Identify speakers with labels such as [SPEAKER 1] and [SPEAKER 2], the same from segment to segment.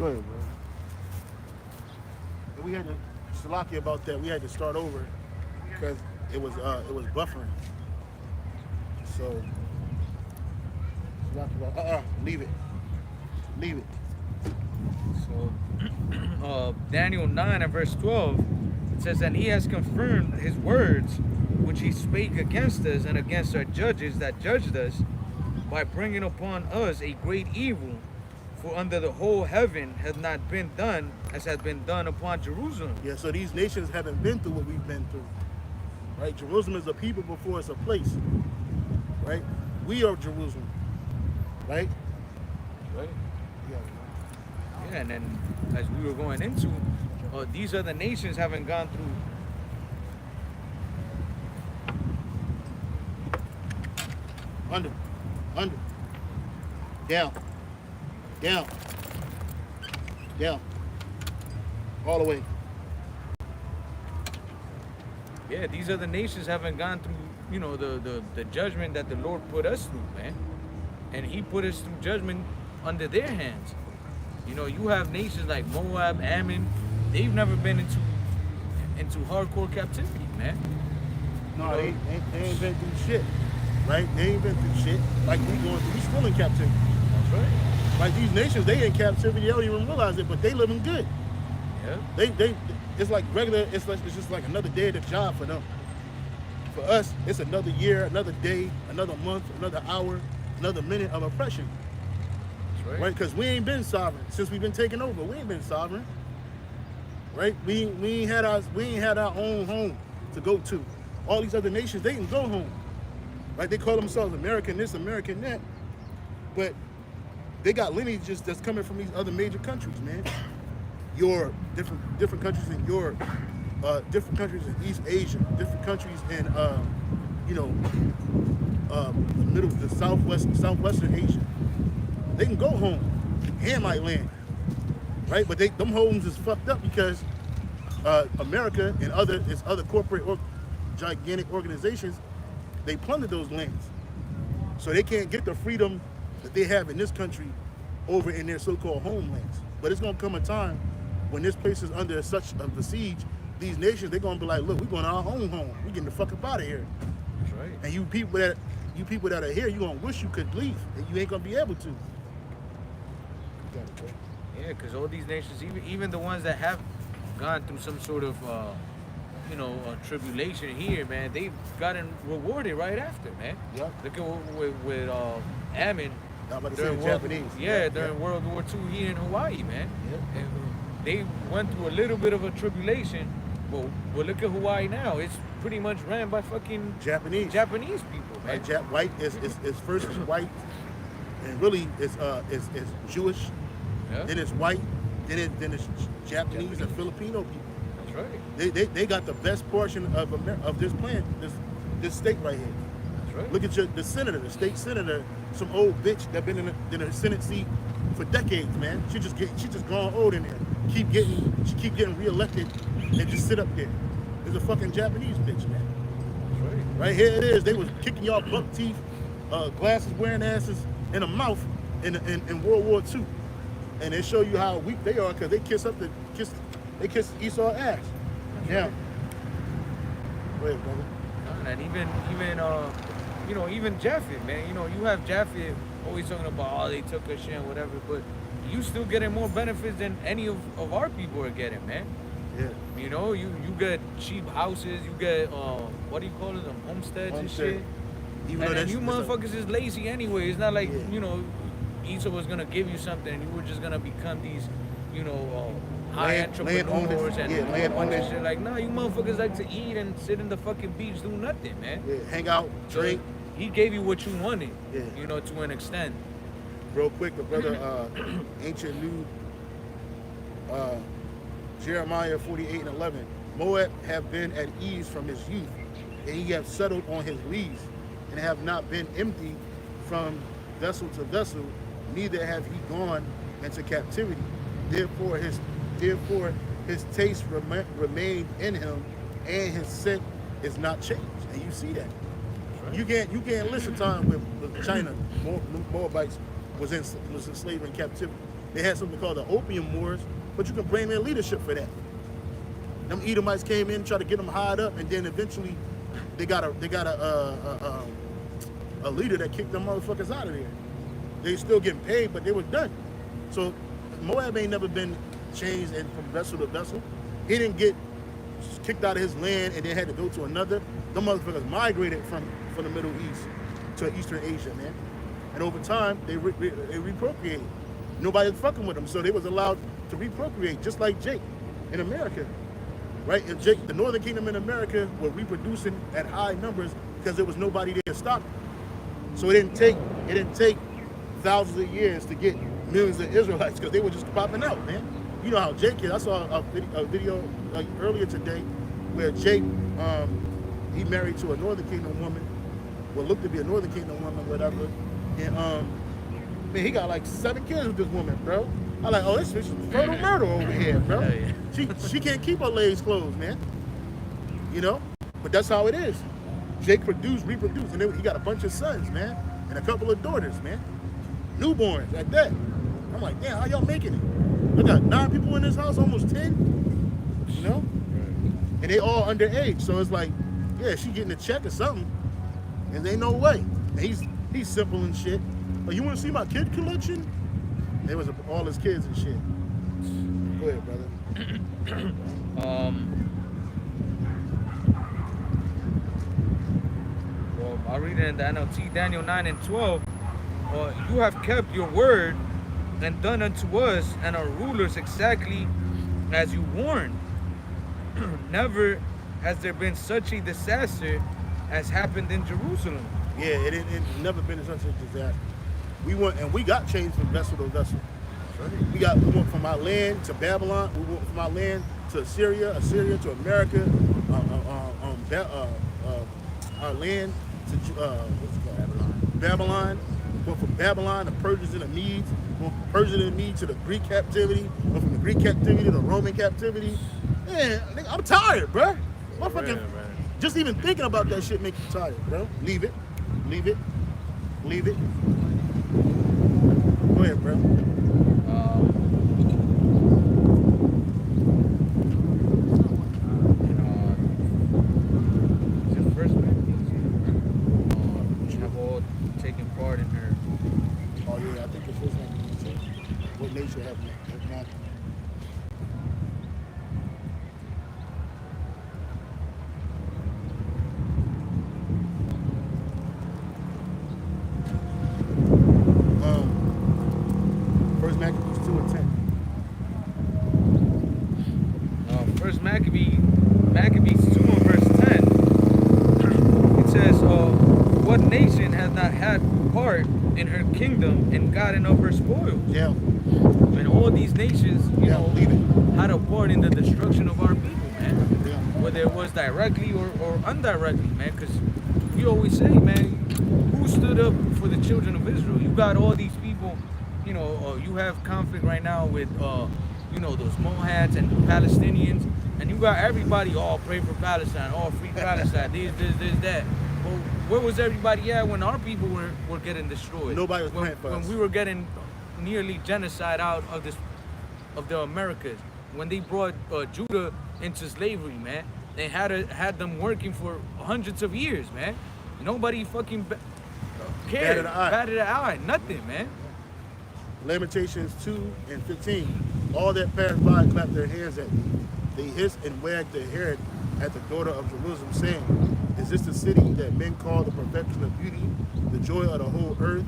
[SPEAKER 1] Go ahead, bro. And we had to Salaki about that. We had to start over because it was buffering. So Salaki about leave it. Leave it.
[SPEAKER 2] So Daniel 9 and verse 12, it says, and he has confirmed his words which he spake against us and against our judges that judged us, by bringing upon us a great evil. For under the whole heaven hath not been done as hath been done upon Jerusalem.
[SPEAKER 1] Yeah, so these nations haven't been through what we've been through. Right? Jerusalem is a people before it's a place. Right? We are Jerusalem. Right?
[SPEAKER 2] Right.
[SPEAKER 1] Yeah.
[SPEAKER 2] Yeah, and then as we were going into, these other nations haven't gone through.
[SPEAKER 1] Under. Down. All the way.
[SPEAKER 2] Yeah, these other nations haven't gone through, the judgment that the Lord put us through, man. And he put us through judgment under their hands. You have nations like Moab, Ammon, they've never been into hardcore captivity, man.
[SPEAKER 1] No, they ain't been through shit. Right? They ain't been through shit like we going through. We still in captivity.
[SPEAKER 2] That's right.
[SPEAKER 1] Like these nations, they in captivity. They don't even realize it, but they living good.
[SPEAKER 2] Yeah.
[SPEAKER 1] They it's like regular. It's just like another day at the job for them. For us, it's another year, another day, another month, another hour, another minute of oppression.
[SPEAKER 2] That's
[SPEAKER 1] Right? Because we ain't been sovereign since we've been taken over. We ain't been sovereign. Right? We ain't had our own home to go to. All these other nations, they can go home. Right? They call themselves American this, American that, but they got lineages that's coming from these other major countries, man. Europe, different countries in Europe, different countries in East Asia, different countries in the southwestern Asia. They can go home and might land, right? But them homes is fucked up because America and other corporate or gigantic organizations, they plundered those lands. So they can't get the freedom that they have in this country over in their so-called homelands. But it's gonna come a time when this place is under such a siege, these nations, they're gonna be like, look, we're going to our own home. We're getting the fuck up out of here.
[SPEAKER 2] That's right.
[SPEAKER 1] And you people that are here, you're gonna wish you could leave, and you ain't gonna be able to.
[SPEAKER 2] Yeah, because all these nations, even the ones that have gone through some sort of tribulation here, man, they've gotten rewarded right after, man.
[SPEAKER 1] Yep.
[SPEAKER 2] Look at with Ammon.
[SPEAKER 1] Japanese.
[SPEAKER 2] During World War II here in Hawaii, man.
[SPEAKER 1] Yep.
[SPEAKER 2] And they went through a little bit of a tribulation, but look at Hawaii now. It's pretty much ran by fucking
[SPEAKER 1] Japanese
[SPEAKER 2] people, man.
[SPEAKER 1] Right, white is first is white, and really it's Jewish.
[SPEAKER 2] Yeah.
[SPEAKER 1] Then it's white. Then it's Japanese and Filipino people.
[SPEAKER 2] That's right.
[SPEAKER 1] They got the best portion of this planet, this state right here.
[SPEAKER 2] That's right.
[SPEAKER 1] Look at the senator, the state senator, some old bitch that been in a Senate seat for decades, man. She just gone old in there. She keep getting reelected and just sit up there. There's a fucking Japanese bitch, man.
[SPEAKER 2] That's right.
[SPEAKER 1] Right here it is. They was kicking y'all buck teeth, glasses wearing asses in the mouth in World War II. And they show you how weak they are because they kiss Esau's ass. Yeah. Go ahead, brother.
[SPEAKER 2] And even Japheth, man. You have Japheth always talking about, they took a shit and whatever, but you still getting more benefits than any of our people are getting, man.
[SPEAKER 1] Yeah.
[SPEAKER 2] You get cheap houses, you get what do you call it, homesteads and shit.
[SPEAKER 1] Even
[SPEAKER 2] and you motherfuckers is lazy anyway. It's not like Esau was gonna give you something and you were just gonna become these, high entrepreneurs and all that shit. Like, no, you motherfuckers like to eat and sit in the fucking beach, do nothing, man.
[SPEAKER 1] Yeah, hang out, drink.
[SPEAKER 2] He gave you what you wanted,
[SPEAKER 1] yeah.
[SPEAKER 2] To an extent.
[SPEAKER 1] Real quick, the brother ancient knew Jeremiah 48:11. Moab have been at ease from his youth, and he have settled on his lees, and have not been empty from vessel to vessel, neither have he gone into captivity. Therefore his taste remained in him, and his scent is not changed. And you see that. Right. You can't list a time with China, Moabites was in slavery and captivity. They had something called the Opium Wars, but you can blame their leadership for that. Them Edomites came in, tried to get them hired up, and then eventually they got a leader that kicked them motherfuckers out of there. They still getting paid, but they was done. So Moab ain't never been changed and from vessel to vessel. He didn't get kicked out of his land and then had to go to another. Them motherfuckers migrated from the Middle East to Eastern Asia, man. And over time, they reprocreated. Nobody was fucking with them, so they was allowed to reprocreate, just like Jake in America, right? And Jake, the Northern Kingdom in America were reproducing at high numbers because there was nobody there to stop them. So it didn't take thousands of years to get millions of Israelites because they were just popping out, man. You know how Jake is. I saw a video earlier today where Jake, he married to a Northern Kingdom woman, what looked to be a Northern Kingdom woman, whatever. And man, he got like 7 kids with this woman, bro. I'm like, oh, this is fertile murder over here, bro. Yeah. She can't keep her legs closed, man. You know? But that's how it is. Jake reproduced, and then he got a bunch of sons, man, and a couple of daughters, man. Newborns at that. I'm like, damn, how y'all making it? I got 9 people in this house, almost 10. You know? And they all underage. So it's like, yeah, she getting a check or something. And ain't no way. And he's simple and shit. But you want to see my kid collection? There was all his kids and shit. Go ahead, brother.
[SPEAKER 2] Well, I'll read it in the NLT, Daniel 9:12. You have kept your word and done unto us and our rulers exactly as you warned. Never has there been such a disaster as happened in Jerusalem.
[SPEAKER 1] Yeah, it never been such a disaster. We got changed from vessel to vessel. We went from our land to Babylon. We went from our land to Assyria to America. Our land to what's it called? Babylon. Went from Babylon to Persians and the Medes. Went from Persians and the Medes to the Greek captivity. Went from the Greek captivity to the Roman captivity. Man, I'm tired, bro. Motherfucking, just even thinking about that shit makes you tired, bro. Leave it. Go ahead, bro.
[SPEAKER 2] Is it first Maccabees? Have all taken part in her.
[SPEAKER 1] Oh yeah, I think it's first Maccabees. What nation have not? First Maccabees 2:10.
[SPEAKER 2] First Maccabees 2 and verse 10. It says, what nation has not had part in her kingdom and gotten of her spoils?
[SPEAKER 1] Yeah.
[SPEAKER 2] And all these nations, you know,
[SPEAKER 1] it.
[SPEAKER 2] had a part in the destruction of our people, man.
[SPEAKER 1] Yeah.
[SPEAKER 2] Whether it was directly or indirectly, man. Because we always say, man, who stood up for the children of Israel? You got all these people, you know, you have conflict right now with, you know, those Mohads and Palestinians. And you got everybody all pray for Palestine, all free Palestine, this, that. Well, where was everybody at when our people were getting destroyed?
[SPEAKER 1] Nobody was praying for us.
[SPEAKER 2] When we were getting nearly genocide out of the Americas. When they brought Judah into slavery, man. They had them working for hundreds of years, man. Nobody fucking cared. Batted an eye. Nothing, man.
[SPEAKER 1] Lamentations 2:15. All that passed by clapped their hands at me. They hissed and wagged their head at the daughter of Jerusalem, saying, is this the city that men call the perfection of beauty, the joy of the whole earth?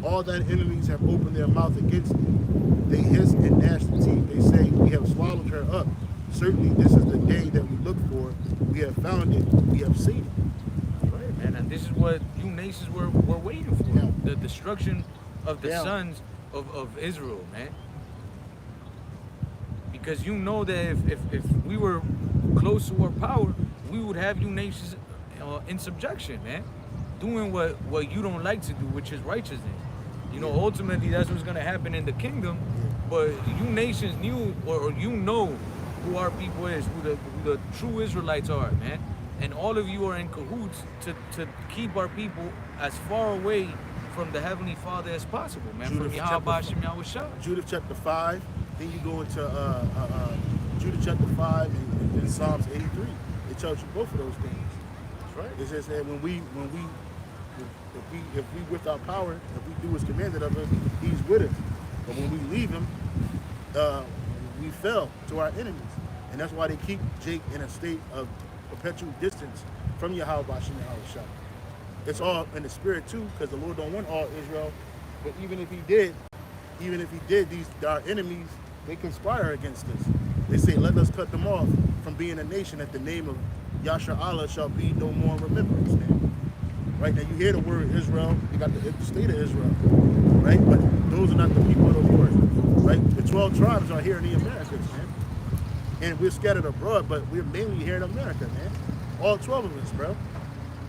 [SPEAKER 1] All thine enemies have opened their mouth against me. They hiss and gnash the teeth. They say, we have swallowed her up. Certainly this is the day that we looked for. We have found it. We have seen it.
[SPEAKER 2] Right, man. And this is what you nations were waiting for.
[SPEAKER 1] Yeah.
[SPEAKER 2] The destruction of the sons of Israel, man. Because you know that if we were close to our power, we would have you nations in subjection, man. Doing what you don't like to do, which is righteousness. You know, ultimately that's what's gonna happen in the kingdom. But you nations knew, or you know who our people is, who the true Israelites are, man. And all of you are in cahoots to keep our people as far away from the Heavenly Father as possible, man.
[SPEAKER 1] Judah
[SPEAKER 2] From Yahweh Hashem Yahweh Shah.
[SPEAKER 1] Judah chapter 5, then you go into Judah chapter 5 and Psalms 83. It tells you both of those things.
[SPEAKER 2] That's right.
[SPEAKER 1] It says that if we with our power, if we do as commanded of us, he's with us. But when we leave him, we fell to our enemies. And that's why they keep Jake in a state of perpetual distance from Yahweh Hashem Yahweh Shah. It's all in the spirit too, because the Lord don't want all Israel. But even if he did, these our enemies, they conspire against us. They say, let us cut them off from being a nation, that the name of Yasha Allah shall be no more in remembrance, man. Right now you hear the word Israel, you got the state of Israel, right? But those are not the people of the Lord, right? The 12 tribes are here in the Americas, man. And we're scattered abroad, but we're mainly here in America, man. All 12 of us, bro.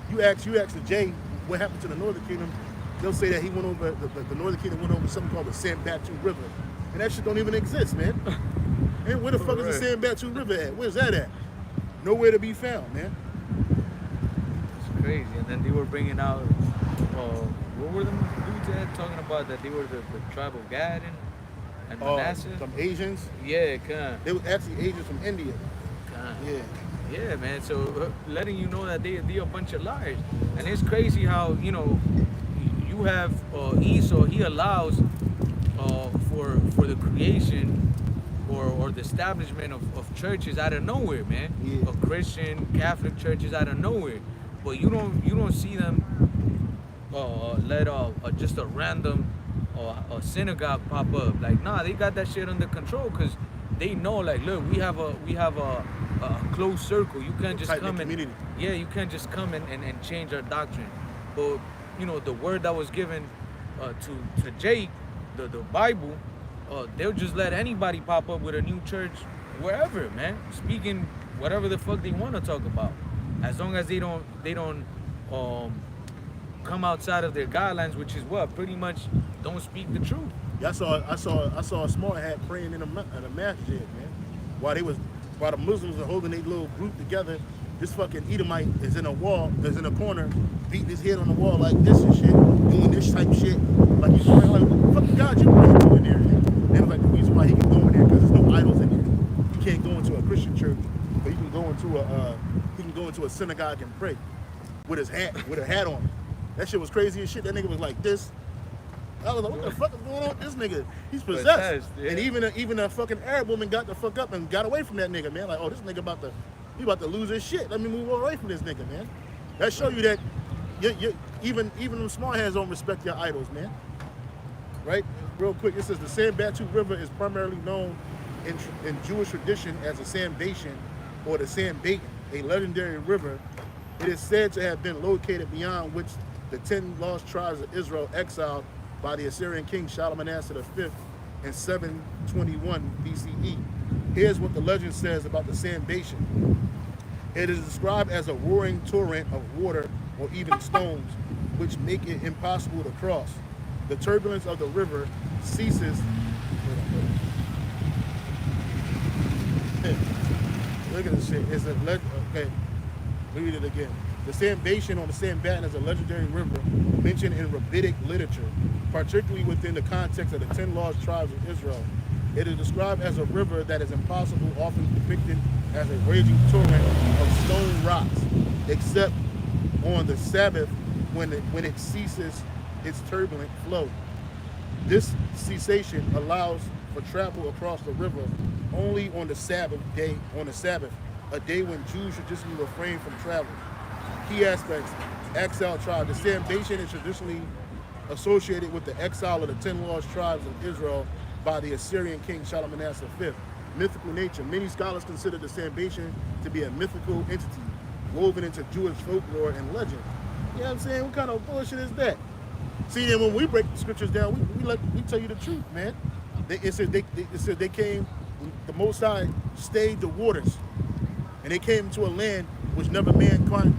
[SPEAKER 1] You ask the J what happened to the Northern Kingdom, they'll say that he went over, the Northern Kingdom went over something called the San Batu River. And that shit don't even exist, man. And where the fuck is the San Batu River at? Where's that at? Nowhere to be found, man.
[SPEAKER 2] It's crazy. And then they were bringing out, what were the dudes that talking about that they were the tribe of Gad and Manasseh?
[SPEAKER 1] Some Asians?
[SPEAKER 2] Yeah, kind.
[SPEAKER 1] They were actually Asians from India. Yeah.
[SPEAKER 2] Yeah, man. So letting you know that they a bunch of liars. And it's crazy how, you know, you have Esau, he allows for the creation or the establishment of churches out of nowhere, man.
[SPEAKER 1] Yeah.
[SPEAKER 2] Of Christian, Catholic churches out of nowhere. But you don't see them let just a random a synagogue pop up. Like, nah, they got that shit under control because they know, like, look, we have a closed circle. You can't just come and you can't just come and change our doctrine. But you know, the word that was given to Jake, the Bible, they'll just let anybody pop up with a new church wherever, man, speaking whatever the fuck they want to talk about, as long as they don't come outside of their guidelines, which is what pretty much don't speak the truth.
[SPEAKER 1] Yeah, I saw a small hat praying in a masjid, man. While the Muslims are holding their little group together, this fucking Edomite is in a corner, beating his head on the wall like this and shit, doing this type shit. Like he's like, what the fuck God you praying to in there? And they was like, the reason why he can go in there because there's no idols in there. You can't go into a Christian church, but he can go into a synagogue and pray with a hat on. That shit was crazy as shit. That nigga was like this. I was like, what the fuck is going on with this nigga? He's possessed. Yeah. And even a fucking Arab woman got the fuck up and got away from that nigga, man. Like, oh, this nigga about to lose his shit. Let me move away from this nigga, man. That show you that even them small hands don't respect your idols, man. Right? Real quick, it says the San Batu River is primarily known in Jewish tradition as the San Bashan or the San Batin, a legendary river. It is said to have been located beyond which the 10 lost tribes of Israel exiled by the Assyrian king Shalmaneser V in 721 BCE. Here's what the legend says about the San Bashan. It is described as a roaring torrent of water or even stones, which make it impossible to cross. The turbulence of the river ceases. Look at this shit. It's a okay. Read it again. The San Bashan or the San Batin is a legendary river mentioned in rabbinic literature, particularly within the context of the 10 lost tribes of Israel. It is described as a river that is impossible, often depicted as a raging torrent of stone rocks, except on the Sabbath when it ceases its turbulent flow. This cessation allows for travel across the river only on the Sabbath, a day when Jews traditionally refrain from travel. Key aspects: exile tribe. The San Bashan is traditionally associated with the exile of the 10 lost tribes of Israel by the Assyrian king Shalmaneser V. Mythical nature. Many scholars consider the San Bashan to be a mythical entity woven into Jewish folklore and legend. You know what I'm saying? What kind of bullshit is that? See, then when we break the scriptures down, we tell you the truth, man. It said they came, the Most High stayed the waters, and they came to a land which never mankind